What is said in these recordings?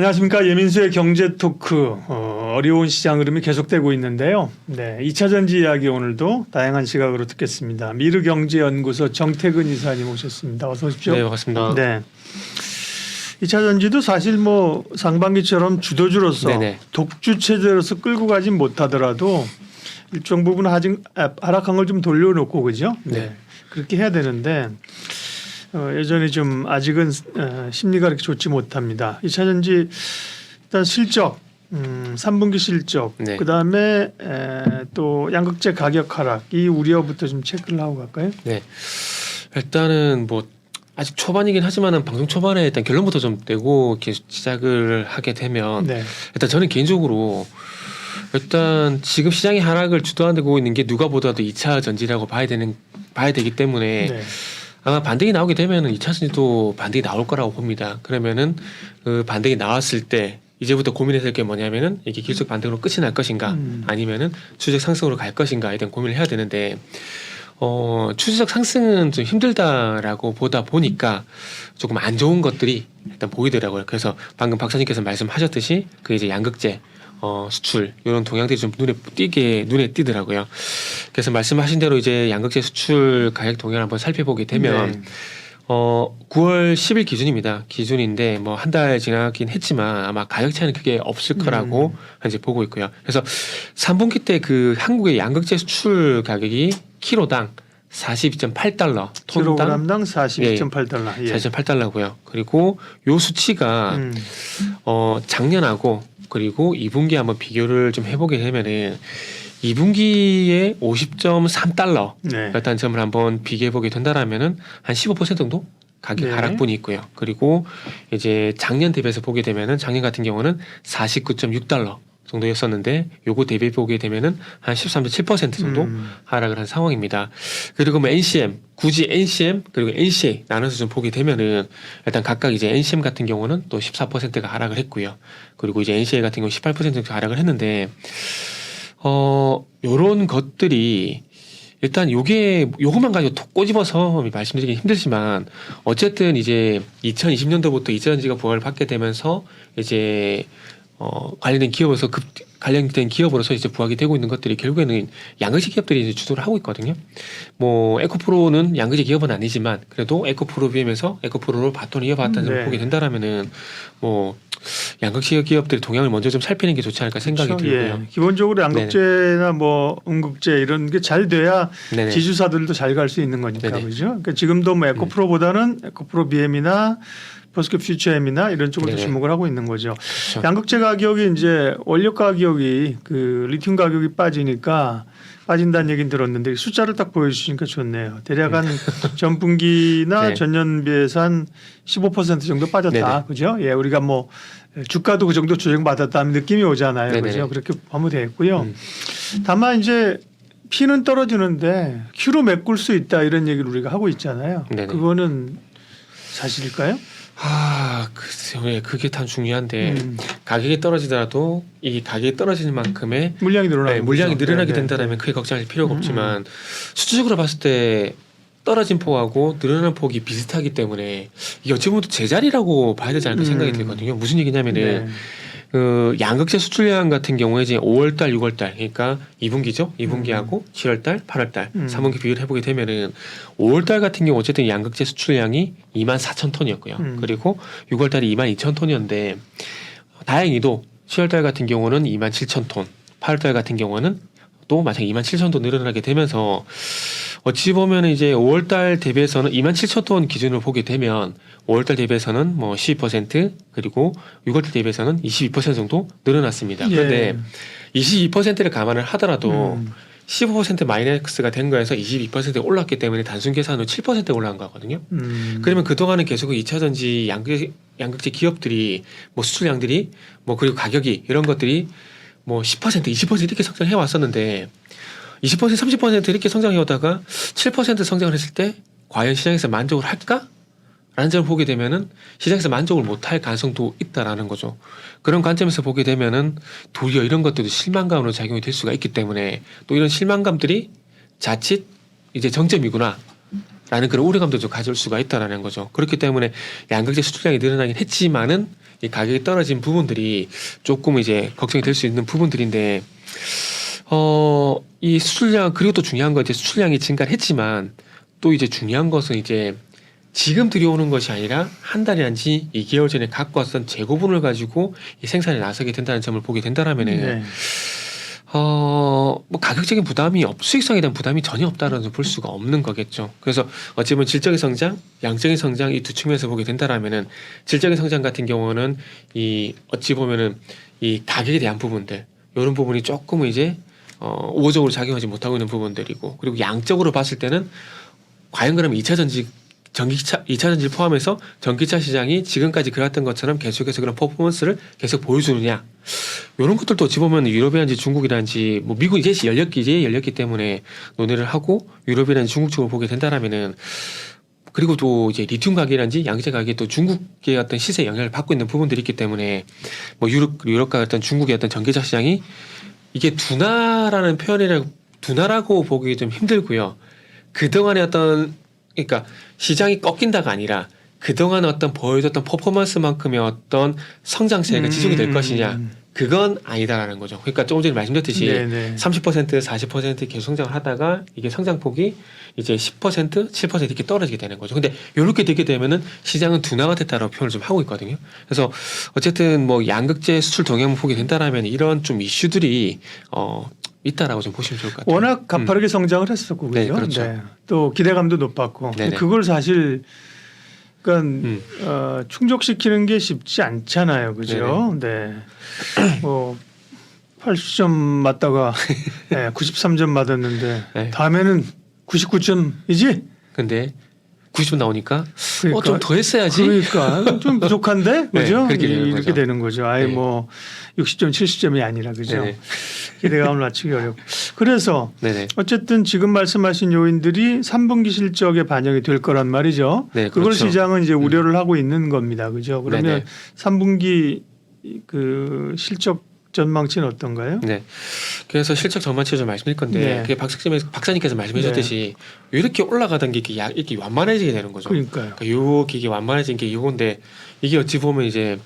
안녕하십니까. 예민수의 경제 토크. 어려운 시장 흐름이 계속되고 있는데요. 네, 2차 전지 이야기 오늘도 다양한 시각으로 듣겠습니다. 미르경제연구소 정태근 이사님 오셨습니다. 어서 오십시오. 네, 반갑습니다. 네. 2차 전지도 사실 뭐 상반기처럼 주도주로서 네네. 독주 체제로서 끌고 가진 못하더라도 일정 부분 하락한 걸 좀 돌려놓고 그죠? 네. 그렇게 해야 되는데 여전히 좀 아직은 심리가 그렇게 좋지 못합니다. 2차 전지 일단 실적, 3분기 실적, 네. 그다음에 또 양극재 가격 하락 이 우려부터 좀 체크를 하고 갈까요? 네. 일단은 뭐 아직 초반이긴 하지만은 방송 초반에 일단 결론부터 좀 내고 이렇게 시작을 하게 되면 네. 일단 저는 개인적으로 일단 지금 시장의 하락을 주도하고 있는 게 누가 보더라도 2차 전지라고 봐야 되기 때문에 네. 아마 반등이 나오게 되면은 2차 전지도 반등이 나올 거라고 봅니다. 그러면은 그 반등이 나왔을 때 이제부터 고민해야 될 게 뭐냐면은 이게 기술적 반등으로 끝이 날 것인가 아니면은 추세적 상승으로 갈 것인가에 대한 고민을 해야 되는데 추세적 상승은 좀 힘들다라고 보다 보니까 조금 안 좋은 것들이 일단 보이더라고요. 그래서 방금 박사님께서 말씀하셨듯이 그 이제 양극재 수출 이런 동향들이 좀 눈에 띄더라고요. 그래서 말씀하신 대로 이제 양극재 수출 가격 동향을 한번 살펴보게 되면 네. 9월 10일 기준인데 뭐 한 달 지나긴 했지만 아마 가격 차이는 크게 없을 거라고 이제 보고 있고요. 그래서 3분기 때 그 한국의 양극재 수출 가격이 키로당 42.8달러, 킬로그램당 42.8달러. 예. 42.8달러고요. 그리고 요 수치가 작년하고 그리고 2분기 한번 비교를 좀 해보게 되면은 2분기에 50.3달러 네. 였다는 점을 한번 비교해보게 된다라면은 한 15% 정도 가격 네. 하락분이 있고요. 그리고 이제 작년 대비해서 보게 되면은 작년 같은 경우는 49.6달러 정도였었는데 요거 대비해 보게 되면은 한 13.7% 정도 하락을 한 상황입니다. 그리고 뭐 NCM 굳이 NCM 그리고 NCA 나눠서 좀 보게 되면은 일단 각각 이제 NCM 같은 경우는 또 14%가 하락을 했고요. 그리고 이제 NCA 같은 경우 18% 정도 하락을 했는데 요런 것들이 일단 요것만 가지고 톡 꼬집어서 말씀드리기 힘들지만 어쨌든 이제 2020년도부터 2차 전지가 부활을 받게 되면서 이제 관련된 기업으로서 이제 부각이 되고 있는 것들이 결국에는 양극재 기업들이 이제 주도를 하고 있거든요. 뭐 에코프로는 양극재 기업은 아니지만 그래도 에코프로 비하면서 에코프로로 바톤을 이어받았다는 점을 네. 보게 된다라면은 뭐 양극재 기업들의 동향을 먼저 좀 살피는 게 좋지 않을까 생각이 그렇죠. 들고요. 예. 기본적으로 양극재나 뭐 음극재 이런 게 잘 돼야 네네. 지주사들도 잘 갈 수 있는 거니까 네네. 그죠. 그러니까 지금도 뭐 에코프로보다는 에코프로 BM이나 포스코 퓨처엠이나 이런 쪽으로 네네. 주목을 하고 있는 거죠. 그렇죠. 양극재 가격이 이제 원료 가격이 그 리튬 가격이 빠진다는 얘기는 들었는데 숫자를 딱 보여주시니까 좋네요. 대략 한 전분기나 네. 전년 비해서 한 15% 정도 빠졌다. 네네. 그죠? 예, 우리가 뭐 주가도 그 정도 조정받았다는 느낌이 오잖아요. 네네네. 그죠? 그렇게 보면 되겠고요. 다만 이제 P는 떨어지는데 Q로 메꿀 수 있다 이런 얘기를 우리가 하고 있잖아요. 네네. 그거는 사실일까요? 글쎄요. 예, 그게 참 중요한데 가격이 떨어지더라도 이 가격이 떨어지는 만큼의 물량이 늘어나는 물량이 거죠. 늘어나게 네, 네, 된다면 크게 걱정할 필요가 없지만 수치적으로 봤을 때 떨어진 폭하고 늘어난 폭이 비슷하기 때문에 이게 어찌 보면 제자리라고 봐야 되지 않을까 생각이 들거든요. 무슨 얘기냐면은 네. 그 양극재 수출량 같은 경우에 이제 5월달, 6월달 그러니까 2분기죠. 2분기하고 7월달, 8월달 3분기 비교를 해보게 되면은 5월달 같은 경우 어쨌든 양극재 수출량이 24,000톤이었고요. 그리고 6월달이 22,000톤이었는데 다행히도 7월달 같은 경우는 27,000톤, 8월달 같은 경우는 또 마찬가지 27,000톤 늘어나게 되면서 어찌 보면 이제 5월달 대비해서는 27,000톤 기준으로 보게 되면 5월달 대비해서는 뭐 12% 그리고 6월달 대비해서는 22% 정도 늘어났습니다. 그런데 22%를 감안을 하더라도 15% 마이너스가 된 거에서 22%에 올랐기 때문에 단순 계산으로 7% 올라간 거거든요. 그러면 그동안은 계속 2차 전지 양극재 기업들이 뭐 수출량들이 뭐 그리고 가격이 이런 것들이 뭐 10%, 20% 이렇게 성장해 왔었는데 20%, 30% 이렇게 성장해 오다가 7% 성장을 했을 때 과연 시장에서 만족을 할까? 라는 점을 보게 되면은 시장에서 만족을 못할 가능성도 있다라는 거죠. 그런 관점에서 보게 되면은 도리어 이런 것들도 실망감으로 작용이 될 수가 있기 때문에 또 이런 실망감들이 자칫 이제 정점이구나. 라는 그런 우려감도 좀 가질 수가 있다라는 거죠. 그렇기 때문에 양극재 수출량이 늘어나긴 했지만은 이 가격이 떨어진 부분들이 조금 이제 걱정이 될 수 있는 부분들인데 이 수출량 그리고 또 중요한 건 이제 수출량이 증가를 했지만 또 이제 중요한 것은 이제 지금 들여오는 것이 아니라 한 달이란지 2개월 전에 갖고 왔던 재고분을 가지고 이 생산에 나서게 된다는 점을 보게 된다라면은 네. 뭐 가격적인 부담이 수익성에 대한 부담이 전혀 없다는 볼 수가 없는 거겠죠. 그래서 어찌 보면 질적인 성장, 양적인 성장 이 두 측면에서 보게 된다라면은 질적인 성장 같은 경우는 이 어찌 보면은 이 가격에 대한 부분들 이런 부분이 조금 이제 우호적으로 작용하지 못하고 있는 부분들이고 그리고 양적으로 봤을 때는 과연 그러면 2차 전지 전기차 2차 전지를 포함해서 전기차 시장이 지금까지 그랬던 것처럼 계속해서 그런 퍼포먼스를 계속 보여주느냐 이런 것들도 어찌 보면 유럽이란지 중국이란지 뭐 미국 이제 열렸기 때문에 논의를 하고 유럽이란지 중국 쪽을 보게 된다라면은 그리고 또 이제 리튬 가격이란지 양재 가격이 또 중국의 어떤 시세에 영향을 받고 있는 부분들이 있기 때문에 뭐 유럽과 어떤 중국의 어떤 전기차 시장이 이게 둔화라는 표현이라고 둔화라고 보기 좀 힘들고요. 그동안의 어떤 그러니까 시장이 꺾인다가 아니라 그동안 어떤 보여줬던 퍼포먼스만큼의 어떤 성장세가 지속이 될 것이냐 그건 아니다라는 거죠. 그러니까 조금 전에 말씀드렸듯이 네네. 30% 40% 계속 성장을 하다가 이게 성장폭이 이제 10% 7% 이렇게 떨어지게 되는 거죠. 근데 이렇게 되게 되면은 시장은 둔화가 됐다라고 표현을 좀 하고 있거든요. 그래서 어쨌든 뭐 양극재 수출 동향을 보게 된다라면 이런 좀 이슈들이 있다라고 좀 보시면 좋을 것 같아요. 워낙 가파르게 성장을 했었고 네, 그죠? 그렇죠. 네. 또 기대감도 높았고 네네. 그걸 사실 그러니까 충족시키는 게 쉽지 않잖아요, 그죠? 네. 뭐 80점 맞다가 네, 93점 맞았는데 네. 다음에는 99점이지? 근데 90분 나오니까 그러니까, 좀 더 했어야지. 그러니까 좀 부족한데, 네, 그죠? 그렇게 되는 이렇게 거죠. 되는 거죠. 아예 네. 뭐 60점, 70점이 아니라 그죠? 네. 기대감을 낮추기 어렵고. 그래서 네네. 어쨌든 지금 말씀하신 요인들이 3분기 실적에 반영이 될 거란 말이죠. 네, 그걸 그렇죠. 시장은 이제 우려를 하고 있는 겁니다. 그죠? 그러면 네네. 3분기 그 실적 전망치는 어떤가요? 네. 그래서 실적 전망치 좀 말씀드릴 건데 네. 그게 박사님께서 말씀해 주셨듯이 이렇게 올라가던 게 이렇게 완만해지게 되는 거죠. 그러니까요. 그러니까 요 이게 완만해진 게 이건데 이게 어찌 보면 이제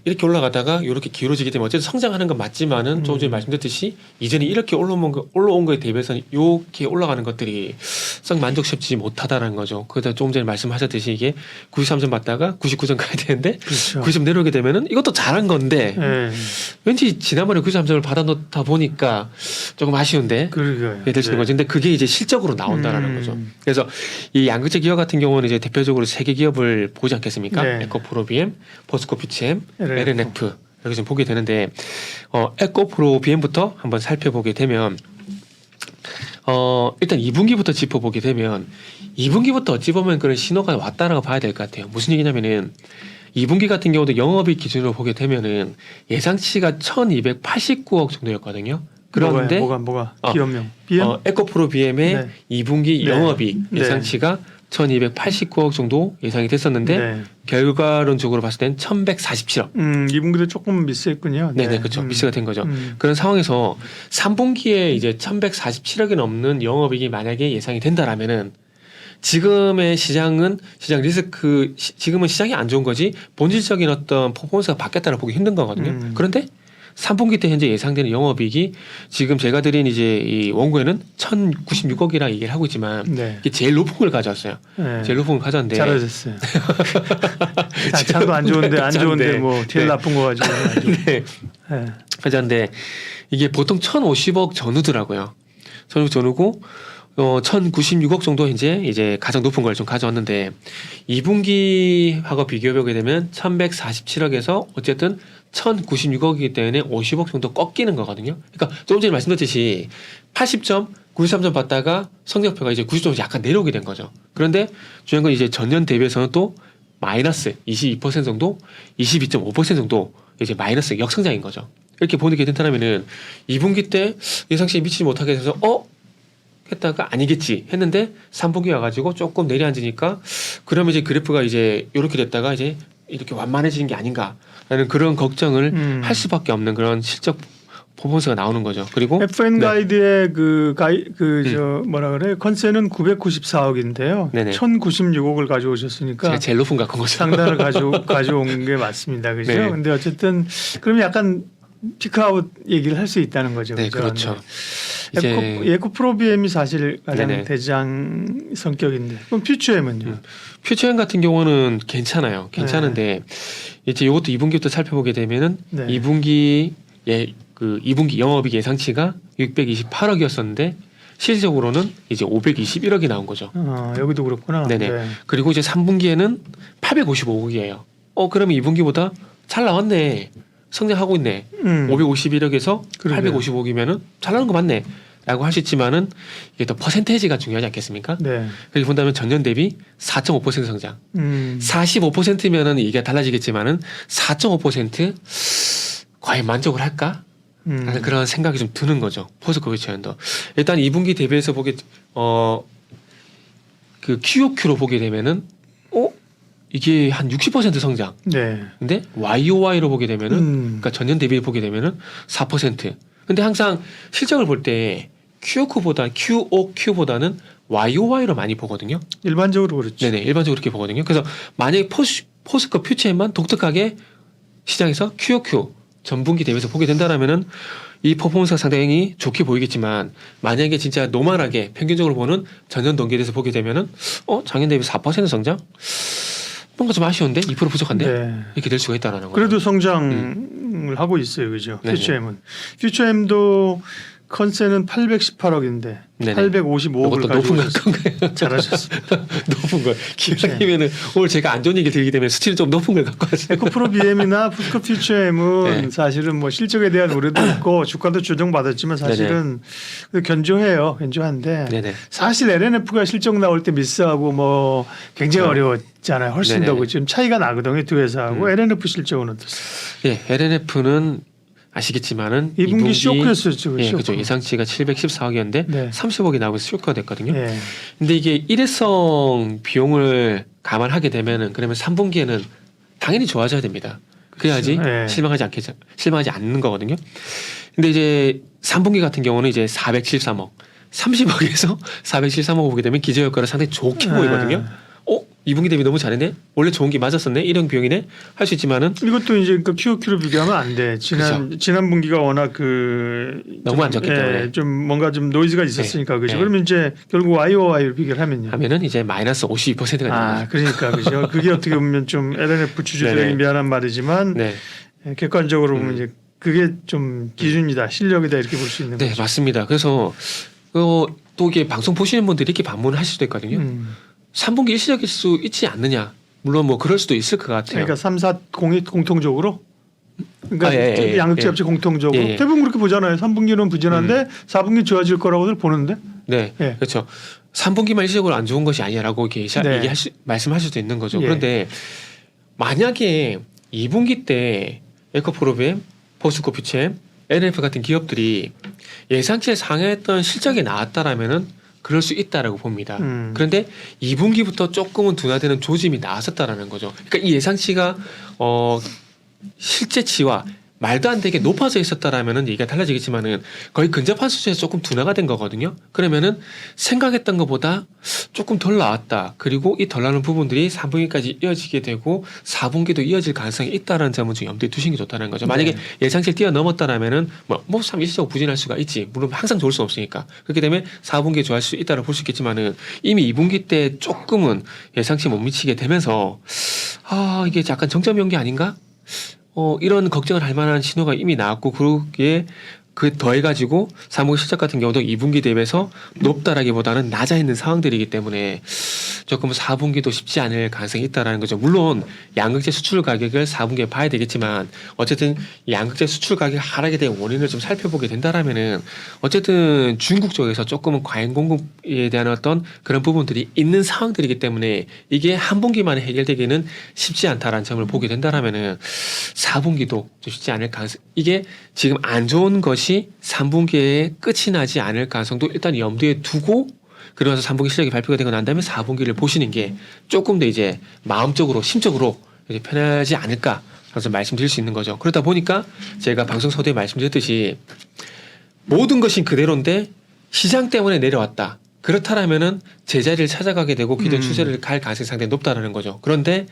이렇게 올라가다가 이렇게 기울어지기 때문에 어쨌든 성장하는 건 맞지만은 조금 전에 말씀드렸듯이 이전에 이렇게 올라온 거에 대비해서 이렇게 올라가는 것들이 썩 만족스럽지 못하다라는 거죠. 그러다 조금 전에 말씀하셨듯이 이게 93점 받다가 99점 가야 되는데 그렇죠. 90점 내려오게 되면은 이것도 잘한 건데 네. 왠지 지난번에 93점을 받아놓다 보니까 조금 아쉬운데 그러게요. 될 수 있는 거죠. 근데 그게 이제 실적으로 나온다라는 거죠. 그래서 이 양극재 기업 같은 경우는 이제 대표적으로 세 개 기업을 보지 않겠습니까? 네. 에코프로비엠, 포스코 PCM, LNF. LNF 이렇게 좀 보게 되는데 에코프로비엠부터 한번 살펴보게 되면 일단 2분기부터 짚어보게 되면 2분기부터 어찌 보면 그런 신호가 왔다라고 봐야 될 것 같아요. 무슨 얘기냐면은 2분기 같은 경우도 영업이익 기준으로 보게 되면은 예상치가 1,289억 정도였거든요. 그런데 뭐가 기업명 BM 에코프로비엠의 네. 2분기 네. 영업이익 네. 예상치가 1,289억 정도 예상이 됐었는데 네. 결과론적으로 봤을 땐 1,147억. 2분기도 조금 미스했군요. 네네, 그렇죠. 미스가 된 거죠. 그런 상황에서 3분기에 이제 1,147억이 넘는 영업이익이 만약에 예상이 된다라면은 지금의 시장 리스크 지금은 시장이 안 좋은 거지 본질적인 어떤 퍼포먼스가 바뀌었다고 보기 힘든 거거든요. 그런데 3분기 때 현재 예상되는 영업이익이 지금 제가 드린 이제 이 원고에는 1,096억이라 얘기를 하고 있지만 네. 이게 제일 높은 걸 가져왔어요. 네. 제일 높은 걸 가져왔는데 잘하셨어요. 차도 안 좋은데 뭐 제일 네. 나쁜 거 가지고. 네. 네. 가져왔는데 이게 보통 1,050억 전후더라고요. 1,050억 전후고 1,096억 정도 이제 가장 높은 걸 좀 가져왔는데 2분기하고 비교해보게 되면 1,147억에서 어쨌든 1,096억이기 때문에 50억 정도 꺾이는 거거든요. 그러니까 조금 전에 말씀드렸듯이 80점, 93점 받다가 성적표가 이제 90점 약간 내려오게 된 거죠. 그런데 중요한 건 이제 전년 대비해서는 또 마이너스 22% 정도, 22.5% 정도 이제 마이너스 역성장인 거죠. 이렇게 보게 된다면은 2분기 때 예상치에 미치지 못하게 돼서 했다가 아니겠지 했는데 3분기 와가지고 조금 내려앉으니까 그러면 이제 그래프가 이제 이렇게 됐다가 이제 이렇게 완만해지는 게 아닌가라는 그런 걱정을 할 수밖에 없는 그런 실적 퍼포먼스가 나오는 거죠. 그리고 FN 네. 가이드의 저 뭐라 그래 컨센은 994억인데요. 네네. 1,096억을 가져오셨으니까 제가 제일 높은 거 갖고 온 거죠. 상단을 가져온 게 맞습니다. 그죠? 네. 근데 어쨌든 그럼 약간 피크아웃 얘기를 할 수 있다는 거죠. 네, 그죠? 그렇죠. 네. 에코 프로비엠이 사실 가장 네네. 대장 성격인데 그럼 퓨처엠은요? 퓨처엠 같은 경우는 괜찮아요. 괜찮은데 이제 이것도 2분기부터 살펴보게 되면은 네. 2분기 2분기 영업이익 예상치가 628억이었었는데 실질적으로는 이제 521억이 나온 거죠. 여기도 그렇구나. 네네. 네. 그리고 이제 3분기에는 855억이에요. 그러면 2분기보다 잘 나왔네. 성장하고 있네. 551억에서 그러게요. 855억이면은 잘 나온 거 맞네. 라고 할 수 있지만은 이게 또 퍼센테이지가 중요하지 않겠습니까? 네. 그렇게 본다면 전년 대비 4.5% 성장. 45%면은 이게 달라지겠지만은 4.5% 과연 만족을 할까? 라는 그런 생각이 좀 드는 거죠. 포스코 퓨처엠도. 일단 2분기 대비해서 보게 그 QOQ로 보게 되면은 이게 한 60% 성장. 네. 근데 YOY로 보게 되면은 그러니까 전년 대비 보게 되면은 4%. 근데 항상 실적을 볼 때 QOQ보다는 YOY로 많이 보거든요. 일반적으로 그렇죠. 네네, 일반적으로 그렇게 보거든요. 그래서 만약에 포스코 퓨처엠만 독특하게 시장에서 QOQ 전분기 대비해서 보게 된다라면은 이 퍼포먼스가 상당히 좋게 보이겠지만 만약에 진짜 노멀하게 평균적으로 보는 전년 동기에 대해서 보게 되면은 작년 대비 4% 성장? 뭔가 좀 아쉬운데 2% 부족한데 네. 이렇게 될 수가 있다라는 거죠. 그래도 성장을 하고 있어요, 그죠? 네네. 퓨처엠은 퓨처엠도 컨센은 818억인데 네네. 855억을 이것도 높은 걸 가지고 간 거예요. 잘하셨습니다. 높은 걸. 기왕이면은 오늘 제가 안 좋은 얘기 들기 때문에 수치를 좀 높은 걸 갖고 왔어요. 에코프로 BM이나 포스코 퓨처엠은 네. 사실은 뭐 실적에 대한 우려도 있고 주가도 조정받았지만 사실은 견조한데 네네. 사실 LNF가 실적 나올 때 미스하고 뭐 굉장히 그렇죠. 어려웠잖아요. 훨씬 네네. 더 지금 차이가 나거든요. 두 회사하고 LNF 실적은 어떻습니까? 예, LNF는 아시겠지만은 2분기 쇼크였었죠. 예, 쇼크. 그렇죠. 예상치가 714억이었는데 네. 30억이 나오면서 쇼크가 됐거든요. 예. 근데 이게 일회성 비용을 감안하게 되면은 그러면 3분기에는 당연히 좋아져야 됩니다. 그래야지 네. 실망하지 않는 거거든요. 근데 이제 3분기 같은 경우는 이제 473억, 30억에서 473억 보게 되면 기저효과를 상당히 좋게 보이거든요. 2분기 대비 너무 잘했네. 원래 좋은 게 맞았었네. 일형 비용이네. 할 수 있지만은 이것도 이제 그 QOQ로 비교하면 안 돼. 지난 분기가 워낙 너무 안 좋기 때문에. 좀 뭔가 좀 노이즈가 있었으니까 그죠. 네. 그러면 이제 결국 YOY로 비교를 하면요. 하면은 이제 마이너스 52%가 되는 거죠. 그러니까 그죠. 그게 어떻게 보면 좀 LNF 주주들에게 네네. 미안한 말이지만 네. 객관적으로 보면 이제 그게 좀 기준이다, 실력이다 이렇게 볼 수 있는 네, 거죠. 맞습니다. 그래서 또 이게 방송 보시는 분들이 이렇게 반문을 하실 수도 있거든요. 3분기 일시적일 수 있지 않느냐. 물론 뭐 그럴 수도 있을 것 같아요. 그러니까 3, 4 공통적으로. 그러니까 예. 양극재 업체 공통적으로 예. 대부분 그렇게 보잖아요. 3분기는 부진한데 4분기 좋아질 거라고들 보는데. 네, 예. 그렇죠. 3분기만 일시적으로 안 좋은 것이 아니라고 이렇게 네. 말씀하실 수도 있는 거죠. 예. 그런데 만약에 2분기 때 에코프로비엠, 포스코 퓨처엠, LNF 같은 기업들이 예상치에 상회했던 실적이 나왔다라면은 그럴 수 있다라고 봅니다. 그런데 2분기부터 조금은 둔화되는 조짐이 나왔었다라는 거죠. 그러니까 이 예상치가 실제치와 말도 안 되게 높아져 있었다라면은 얘기가 달라지겠지만은 거의 근접한 수준에서 조금 둔화가 된 거거든요. 그러면은 생각했던 것보다 조금 덜 나왔다. 그리고 이 덜 나오는 부분들이 3분기까지 이어지게 되고 4분기도 이어질 가능성이 있다라는 점은 좀 염두에 두시는 게 좋다는 거죠. 만약에 예상치를 뛰어넘었다라면은 뭐 참 일시적으로 부진할 수가 있지. 물론 항상 좋을 수는 없으니까. 그렇게 되면 4분기에 좋아할 수 있다라고 볼 수 있겠지만은 이미 2분기 때 조금은 예상치 못 미치게 되면서 이게 약간 정점이 온 게 아닌가? 이런 걱정을 할 만한 신호가 이미 나왔고 그러기에 그 더해가지고 3분기 실적 같은 경우도 2분기 대비해서 높다라기보다는 낮아 있는 상황들이기 때문에 조금 4분기도 쉽지 않을 가능성이 있다라는 거죠. 물론 양극재 수출 가격을 4분기에 봐야 되겠지만 어쨌든 양극재 수출 가격 하락에 대한 원인을 좀 살펴보게 된다라면은 어쨌든 중국 쪽에서 조금은 과잉 공급에 대한 어떤 그런 부분들이 있는 상황들이기 때문에 이게 한 분기만에 해결되기는 쉽지 않다라는 점을 보게 된다라면은 4분기도 좀 쉽지 않을 가능성. 이게 지금 안 좋은 것이 3분기에 끝이 나지 않을 가능성도 일단 염두에 두고 그러면서 3분기 실적이 발표가 되고 난 다음에 4분기를 보시는 게 조금 더 이제 마음적으로 심적으로 이제 편하지 않을까 그래서 말씀드릴 수 있는 거죠. 그러다 보니까 제가 방송 서두에 말씀드렸듯이 모든 것이 그대로인데 시장 때문에 내려왔다. 그렇다라면은 제자리를 찾아가게 되고 기존 추세를 갈 가능성이 상당히 높다라는 거죠. 그런데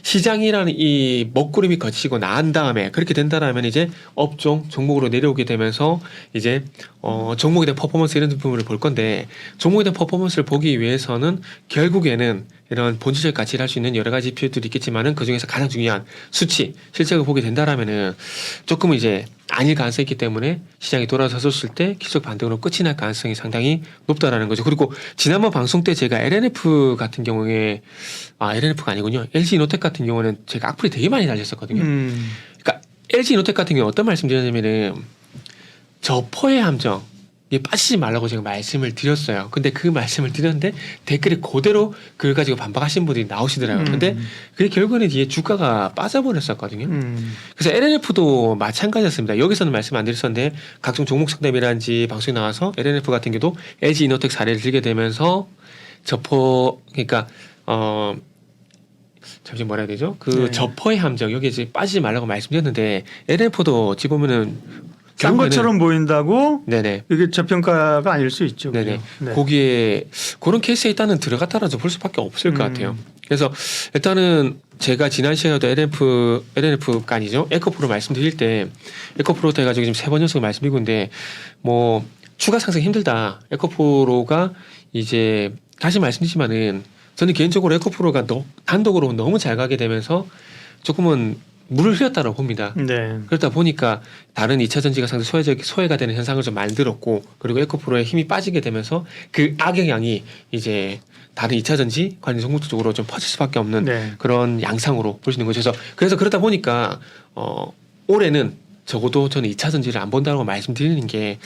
시장이라는 이 먹구름이 거치고 난 다음에 그렇게 된다라면 이제 업종 종목으로 내려오게 되면서 이제 종목에 대한 퍼포먼스 이런 부분을 볼 건데 종목에 대한 퍼포먼스를 보기 위해서는 결국에는 이런 본질적 가치를 할 수 있는 여러 가지 지표들이 있겠지만은 그 중에서 가장 중요한 수치 실적을 보게 된다라면은 조금은 이제 아닐 가능성이 있기 때문에 시장이 돌아섰을 때 기술적 반등으로 끝이 날 가능성이 상당히 높다라는 거죠. 그리고 지난번 방송 때 제가 LNF 같은 경우에 LNF가 아니군요. LG이노텍 같은 경우는 제가 악플이 되게 많이 달렸었거든요. 그러니까 LG이노텍 같은 경우 어떤 말씀드렸냐면은 저포의 함정 이 빠지지 말라고 제가 말씀을 드렸어요. 근데 그 말씀을 드렸는데 댓글에 그대로 그걸 가지고 반박하신 분들이 나오시더라고요. 근데 그게 결국에는 뒤에 주가가 빠져버렸었거든요. 그래서 LNF도 마찬가지였습니다. 여기서는 말씀 안 드렸었는데 각종 종목 상담이라든지 방송에 나와서 LNF 같은 경우도 LG이노텍 사례를 들게 되면서 저포 그러니까 잠시 뭐라 해야 되죠? 그 저포의 함정 여기에 이제 빠지지 말라고 말씀드렸는데 LNF도 어찌 보면은 싼 것처럼 보인다고 네네. 이게 저평가가 아닐 수 있죠. 네네. 네. 거기에 그런 케이스에 일단은 들어갔다라서 볼 수밖에 없을 것 같아요. 그래서 일단은 제가 지난 시간에도 LNF가 아니죠. 에코프로 말씀드릴 때 에코프로 해가지고 지금 3번 연속 말씀드리고 있는데 뭐 추가 상승 힘들다. 에코프로가 이제 다시 말씀드리지만은 저는 개인적으로 에코프로가 단독으로 너무 잘 가게 되면서 조금은 물을 흘렸다고 봅니다. 네. 그러다 보니까 다른 2차 전지가 상당히 소외가 되는 현상을 좀 만들었고 그리고 에코프로의 힘이 빠지게 되면서 그 악영향이 이제 다른 2차 전지 관련 종목 쪽으로 좀 퍼질 수밖에 없는 네. 그런 양상으로 볼 수 있는 거죠. 그래서 그러다 보니까 올해는 적어도 저는 2차 전지를 안 본다고 말씀드리는 게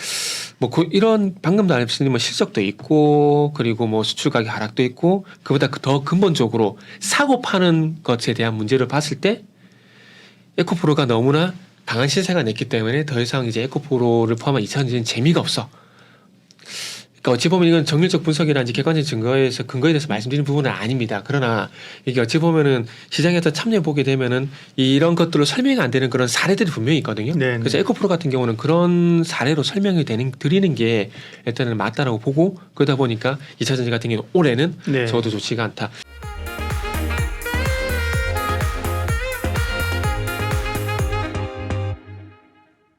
뭐 이런 방금도 말씀드린 뭐 실적도 있고 그리고 뭐 수출 가격 하락도 있고 그보다 더 근본적으로 사고 파는 것에 대한 문제를 봤을 때 에코프로가 너무나 강한 신세가 냈기 때문에 더 이상 이제 에코프로를 포함한 2차 전지는 재미가 없어. 그러니까 어찌 보면 이건 정밀적 분석이라든지 객관적인 근거에 대해서 말씀드리는 부분은 아닙니다. 그러나 이게 어찌 보면은 시장에 어떤 참여해 보게 되면은 이런 것들로 설명이 안 되는 그런 사례들이 분명히 있거든요. 네네. 그래서 에코프로 같은 경우는 그런 사례로 설명이 드리는 게 일단은 맞다라고 보고 그러다 보니까 2차 전지 같은 경우 올해는 네. 저도 좋지가 않다.